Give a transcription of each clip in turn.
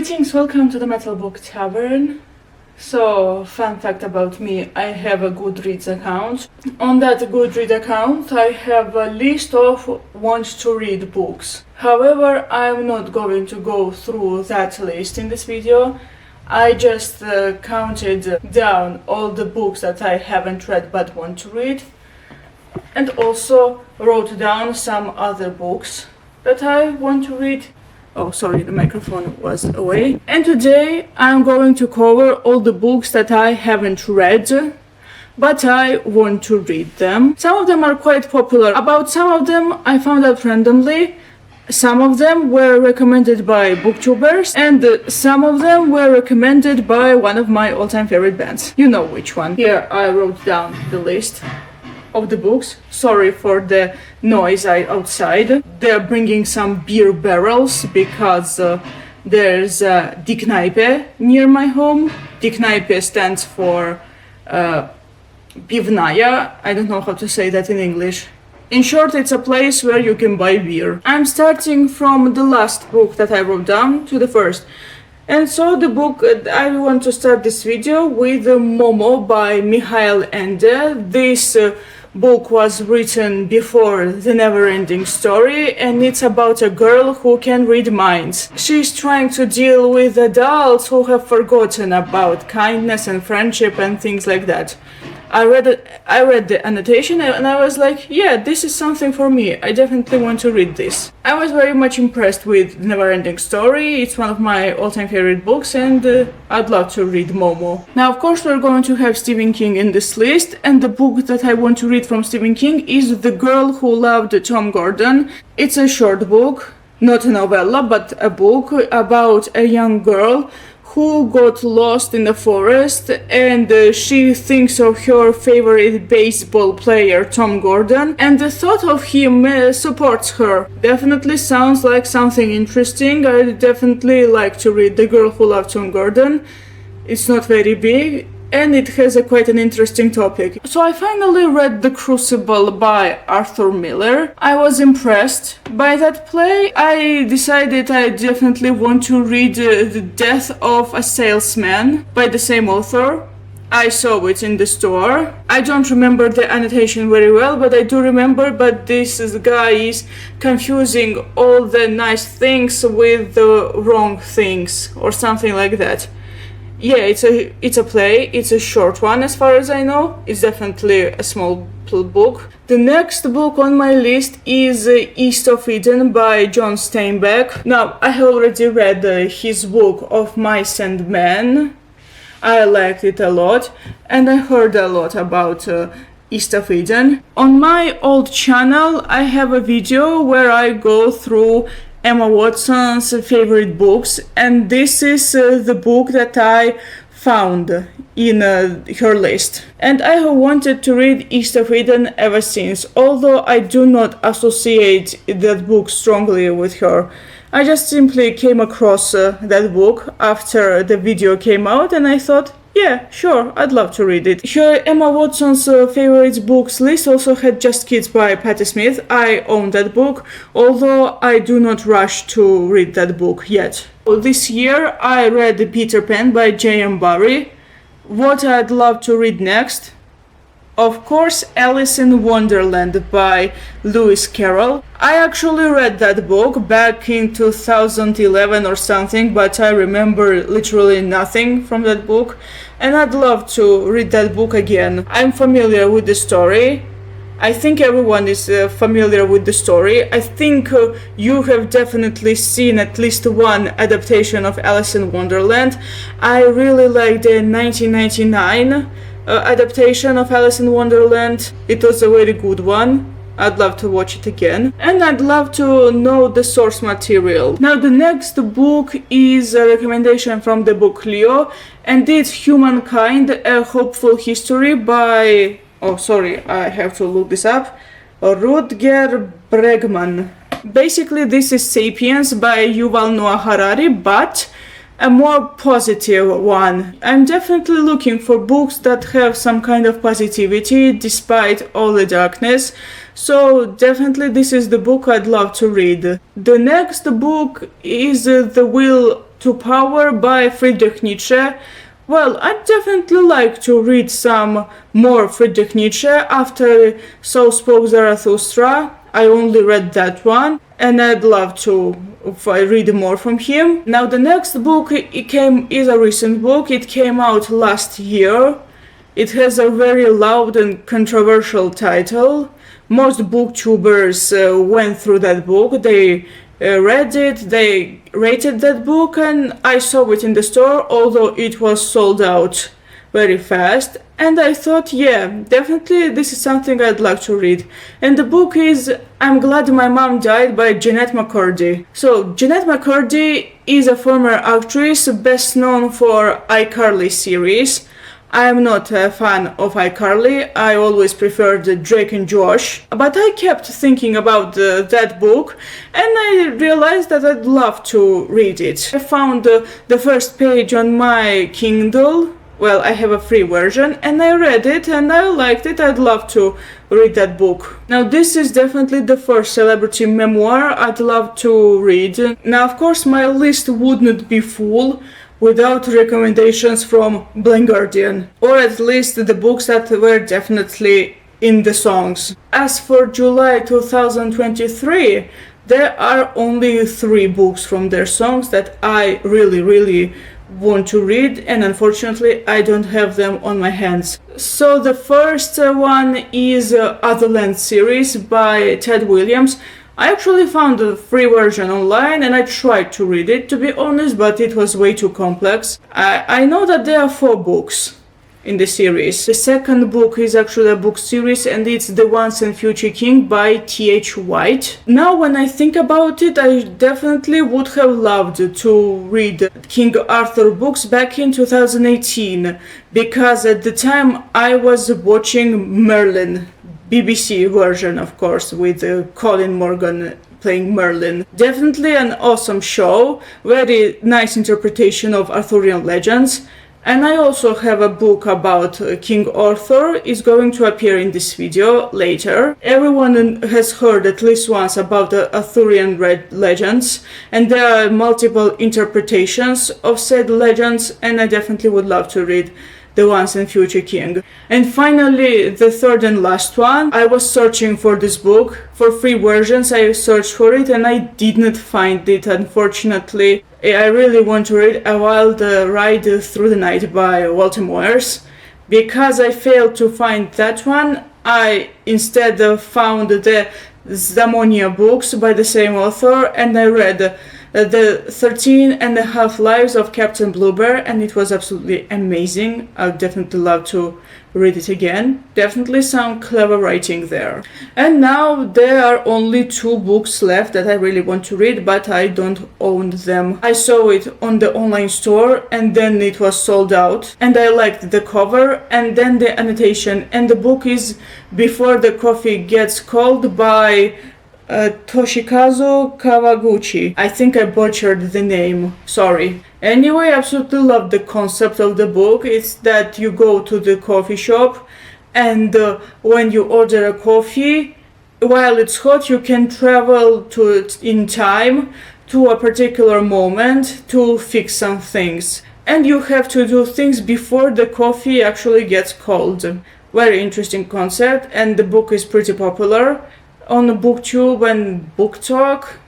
Greetings, welcome to the Metal Book Tavern. So, fun fact about me, I have a Goodreads account. On that Goodreads account, I have a list of want to read books. However, I'm not going to go through that list in this video. I just counted down all the books that I haven't read but want to read, and also wrote down some other books that I want to read. Oh, sorry, the microphone was away. And today I'm going to cover all the books that I haven't read, but I want to read them. Some of them are quite popular. About some of them I found out randomly. Some of them were recommended by booktubers, and some of them were recommended by one of my all-time favorite bands. You know which one. Here I wrote down the list of the books. Sorry for the noise outside. They're bringing some beer barrels because there's Die Kneipe near my home. Die Kneipe stands for Pivnaya. I don't know how to say that in English. In short, it's a place where you can buy beer. I'm starting from the last book that I wrote down to the first. And so the book, I want to start this video with Momo by Michael Ende. This book was written before The Neverending Story, and it's about a girl who can read minds. She's trying to deal with adults who have forgotten about kindness and friendship and things like that. I read the annotation and I was like, yeah, this is something for me. I definitely want to read this. I was very much impressed with The Neverending Story. It's one of my all-time favorite books, and I'd love to read Momo. Now, of course, we're going to have Stephen King in this list, and the book that I want to read from Stephen King is The Girl Who Loved Tom Gordon. It's a short book, not a novella, but a book about a young girl who got lost in the forest, and she thinks of her favorite baseball player, Tom Gordon, and the thought of him supports her. Definitely sounds like something interesting. I definitely like to read The Girl Who Loved Tom Gordon. It's not very big, and it has quite an interesting topic. So I finally read The Crucible by Arthur Miller. I was impressed by that play. I decided I definitely want to read The Death of a Salesman by the same author. I saw it in the store. I don't remember the annotation very well, but I do remember that this guy is confusing all the nice things with the wrong things, or something like that. Yeah, it's a play. It's a short one as far as I know. It's definitely a small book. The next book on my list is East of Eden by John Steinbeck. Now, I have already read his book of Mice and Men. I liked it a lot, and I heard a lot about East of Eden. On my old channel, I have a video where I go through Emma Watson's favorite books, and this is the book that I found in her list. And I have wanted to read East of Eden ever since, although I do not associate that book strongly with her. I just simply came across that book after the video came out, and I thought, yeah, sure, I'd love to read it. Her Emma Watson's favorite books list also had Just Kids by Patti Smith. I own that book, although I do not rush to read that book yet. This year I read Peter Pan by J.M. Barrie. What I'd love to read next? Of course, Alice in Wonderland by Lewis Carroll. I actually read that book back in 2011 or something, but I remember literally nothing from that book, and I'd love to read that book again. I'm familiar with the story. I think everyone is familiar with the story. I think you have definitely seen at least one adaptation of Alice in Wonderland. I really like the 1999 adaptation of Alice in Wonderland. It was a very good one. I'd love to watch it again. And I'd love to know the source material. Now, the next book is a recommendation from the book Leo, and it's Humankind, A Hopeful History by... oh, sorry, I have to look this up. Rutger Bregman. Basically, this is Sapiens by Yuval Noah Harari, but a more positive one. I'm definitely looking for books that have some kind of positivity despite all the darkness. So definitely this is the book I'd love to read. The next book is The Will to Power by Friedrich Nietzsche. Well, I'd definitely like to read some more Friedrich Nietzsche. After So Spoke Zarathustra, I only read that one, and I'd love to read more from him. Now the next book is a recent book. It came out last year. It has a very loud and controversial title. Most booktubers went through that book. They read it, they rated that book, and I saw it in the store, although it was sold out very fast. And I thought, yeah, definitely this is something I'd like to read. And the book is I'm Glad My Mom Died by Jennette McCurdy. So Jennette McCurdy is a former actress best known for iCarly series. I'm not a fan of iCarly. I always preferred Drake and Josh. But I kept thinking about that book, and I realized that I'd love to read it. I found the first page on my Kindle. Well, I have a free version, and I read it and I liked it. I'd love to read that book. Now this is definitely the first celebrity memoir I'd love to read. Now of course my list wouldn't be full without recommendations from Blind Guardian, or at least the books that were definitely in the songs. As for July 2023, there are only 3 books from their songs that I really want to read, and unfortunately I don't have them on my hands. So the first one is Otherland series by Ted Williams. I actually found a free version online and I tried to read it, to be honest, but it was way too complex. I know that there are 4 books in the series. The second book is actually a book series, and it's The Once and Future King by T.H. White. Now when I think about it, I definitely would have loved to read King Arthur books back in 2018, because at the time I was watching Merlin, BBC version of course, with Colin Morgan playing Merlin. Definitely an awesome show, very nice interpretation of Arthurian legends. And I also have a book about King Arthur. Is going to appear in this video later. Everyone has heard at least once about the Arthurian legends, and there are multiple interpretations of said legends, and I definitely would love to read The Once and Future King. And finally, the third and last one. I was searching for this book. For free versions I searched for it and I didn't find it, unfortunately. I really want to read A Wild Ride Through the Night by Walter Moyers. Because I failed to find that one, I instead found the Zamonia books by the same author, and I read the 13 and a half Lives of Captain Bluebeard, and it was absolutely amazing. I'd definitely love to read it again. Definitely some clever writing there. And now there are only 2 books left that I really want to read, but I don't own them. I saw it on the online store and then it was sold out, and I liked the cover and then the annotation, and the book is Before the Coffee Gets Cold by Toshikazu Kawaguchi. I think I butchered the name, sorry. Anyway, I absolutely love the concept of the book. It's that you go to the coffee shop and when you order a coffee, while it's hot, you can travel to it in time to a particular moment to fix some things. And you have to do things before the coffee actually gets cold. Very interesting concept, and the book is pretty popular on BookTube and BookTok.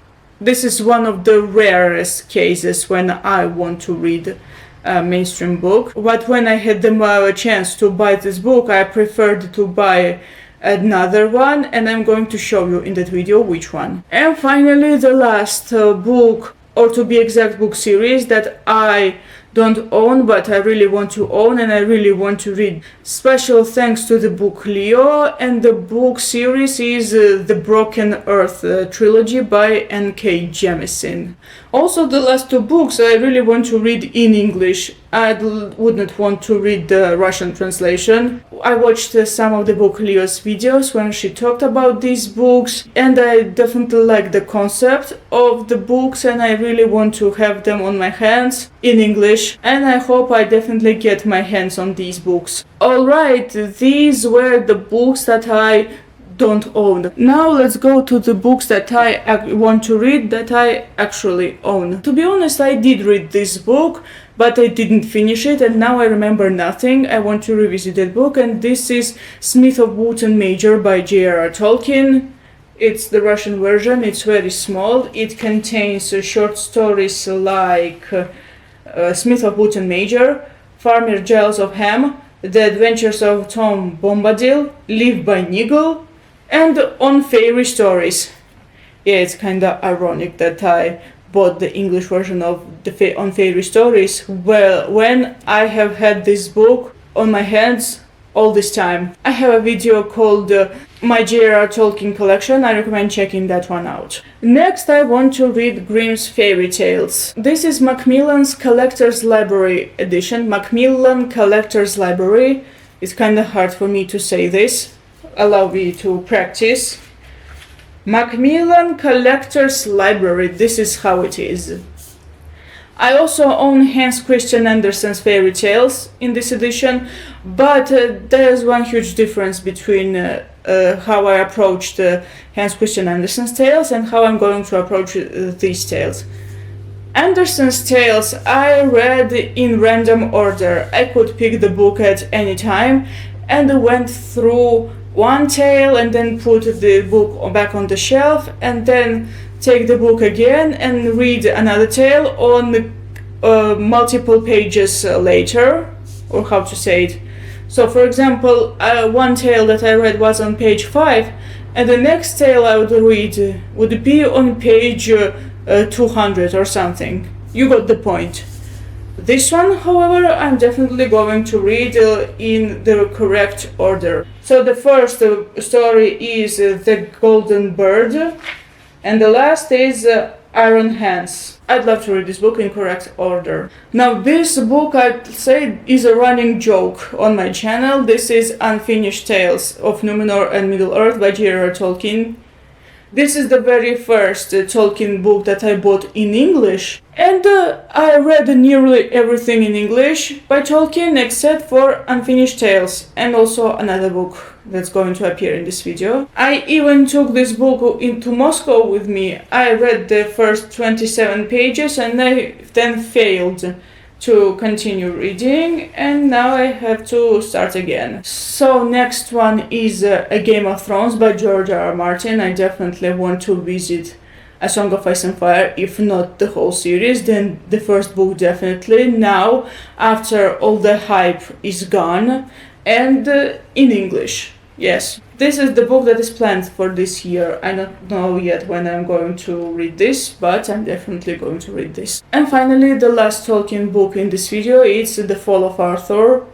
This is one of the rarest cases when I want to read a mainstream book. But when I had the chance to buy this book, I preferred to buy another one, and I'm going to show you in that video which one. And finally, the last book, or to be exact, book series that I don't own but I really want to own and I really want to read. Special thanks to the book Leo, and the book series is the Broken Earth trilogy by N.K. Jemisin. Also, the last 2 books I really want to read in English. I wouldn't want to read the Russian translation. I watched some of the book Leo's videos when she talked about these books, and I definitely like the concept of the books and I really want to have them on my hands in English, and I hope I definitely get my hands on these books. Alright, these were the books that I don't own. Now let's go to the books that I want to read that I actually own. To be honest, I did read this book, but I didn't finish it, and now I remember nothing. I want to revisit that book, and this is Smith of Wootton Major by J.R.R. Tolkien. It's the Russian version. It's very small. It contains short stories like Smith of Wootton Major, Farmer Giles of Ham, The Adventures of Tom Bombadil, Live by Nigel, and On Fairy Stories. Yeah, it's kinda ironic that I bought the English version of On Fairy Stories when I have had this book on my hands all this time. I have a video called My J.R.R. Tolkien Collection. I recommend checking that one out. Next, I want to read Grimm's Fairy Tales. This is Macmillan's Collector's Library edition. Macmillan Collector's Library. It's kinda hard for me to say this. Allow me to practice. Macmillan Collector's Library. This is how it is. I also own Hans Christian Andersen's Fairy Tales in this edition, but there's one huge difference between how I approached Hans Christian Andersen's tales and how I'm going to approach these tales. Andersen's tales I read in random order. I could pick the book at any time and went through one tale and then put the book back on the shelf and then take the book again and read another tale on multiple pages later, or how to say it. So for example, one tale that I read was on page 5 and the next tale I would read would be on page 200 or something. You got the point. This one, however, I'm definitely going to read in the correct order. So the first story is The Golden Bird, and the last is Iron Hands. I'd love to read this book in correct order. Now this book, I'd say, is a running joke on my channel. This is Unfinished Tales of Numenor and Middle-earth by J.R.R. Tolkien. This is the very first Tolkien book that I bought in English, and I read nearly everything in English by Tolkien except for Unfinished Tales, and also another book that's going to appear in this video. I even took this book into Moscow with me. I read the first 27 pages and I then failed to continue reading, and now I have to start again. So next one is A Game of Thrones by George R.R. Martin. I definitely want to visit A Song of Ice and Fire, if not the whole series, then the first book definitely. Now, after all the hype is gone, and in English. Yes, this is the book that is planned for this year. I don't know yet when I'm going to read this, but I'm definitely going to read this. And finally, the last Tolkien book in this video is The Fall of Arthur.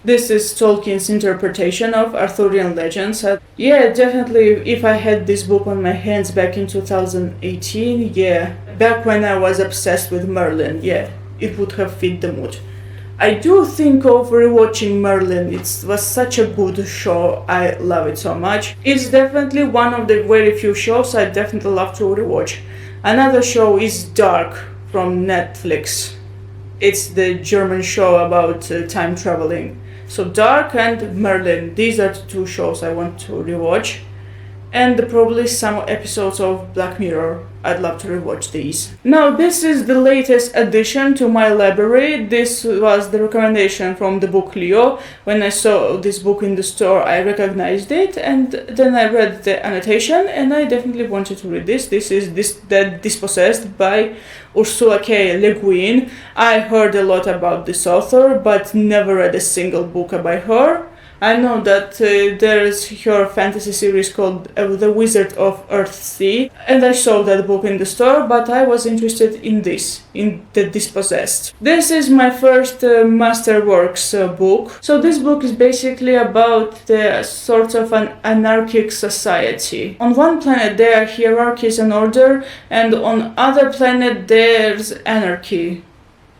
This is Tolkien's interpretation of Arthurian legends. Yeah, definitely, if I had this book on my hands back in 2018, yeah, back when I was obsessed with Merlin, yeah, it would have fit the mood. I do think of rewatching Merlin. It was such a good show. I love it so much. It's definitely one of the very few shows I definitely love to rewatch. Another show is Dark from Netflix. It's the German show about time traveling. So Dark and Merlin, these are the two shows I want to rewatch. And probably some episodes of Black Mirror. I'd love to rewatch these. Now this is the latest addition to my library. This was the recommendation from the book Leo. When I saw this book in the store, I recognized it, and then I read the annotation, and I definitely wanted to read this. This is The Dispossessed by Ursula K. Le Guin. I heard a lot about this author, but never read a single book by her. I know that there's her fantasy series called The Wizard of Earthsea, and I saw that book in the store, but I was interested in this, in The Dispossessed. This is my first Masterworks book. So this book is basically about the sort of an anarchic society. On one planet there are hierarchies and order, and on other planet there's anarchy.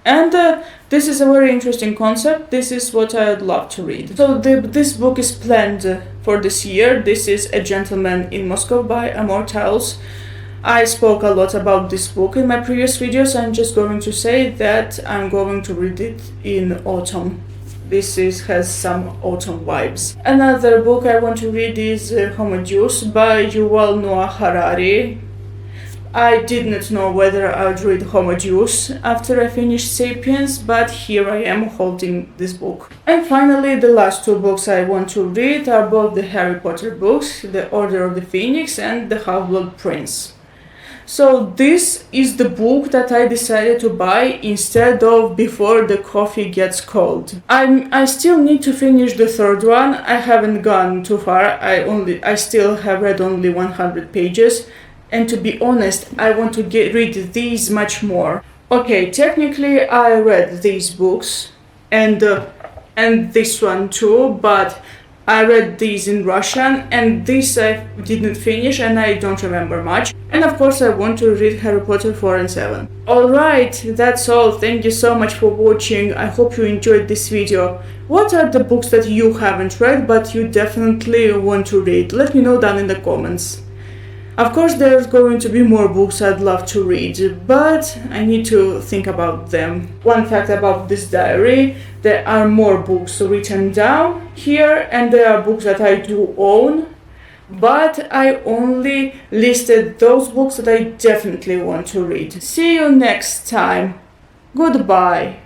And this is a very interesting concept. This is what I'd love to read. So this book is planned for this year. This is A Gentleman in Moscow by Amor Towles. I spoke a lot about this book in my previous videos. I'm just going to say that I'm going to read it in autumn. has some autumn vibes. Another book I want to read is Homo Deus by Yuval Noah Harari. I did not know whether I would read Homo Deus after I finished Sapiens, but here I am holding this book. And finally, the last two books I want to read are both the Harry Potter books, The Order of the Phoenix and The Half-Blood Prince. So this is the book that I decided to buy instead of Before the Coffee Gets Cold. I still need to finish the third one. I haven't gone too far. I still have read only 100 pages. And to be honest, I want to read these much more. Okay, technically I read these books and this one too, but I read these in Russian, and this I didn't finish and I don't remember much. And of course I want to read Harry Potter 4 and 7. Alright, that's all. Thank you so much for watching. I hope you enjoyed this video. What are the books that you haven't read but you definitely want to read? Let me know down in the comments. Of course there's going to be more books I'd love to read, but I need to think about them. One fact about this diary, there are more books written down here, and there are books that I do own, but I only listed those books that I definitely want to read. See you next time. Goodbye.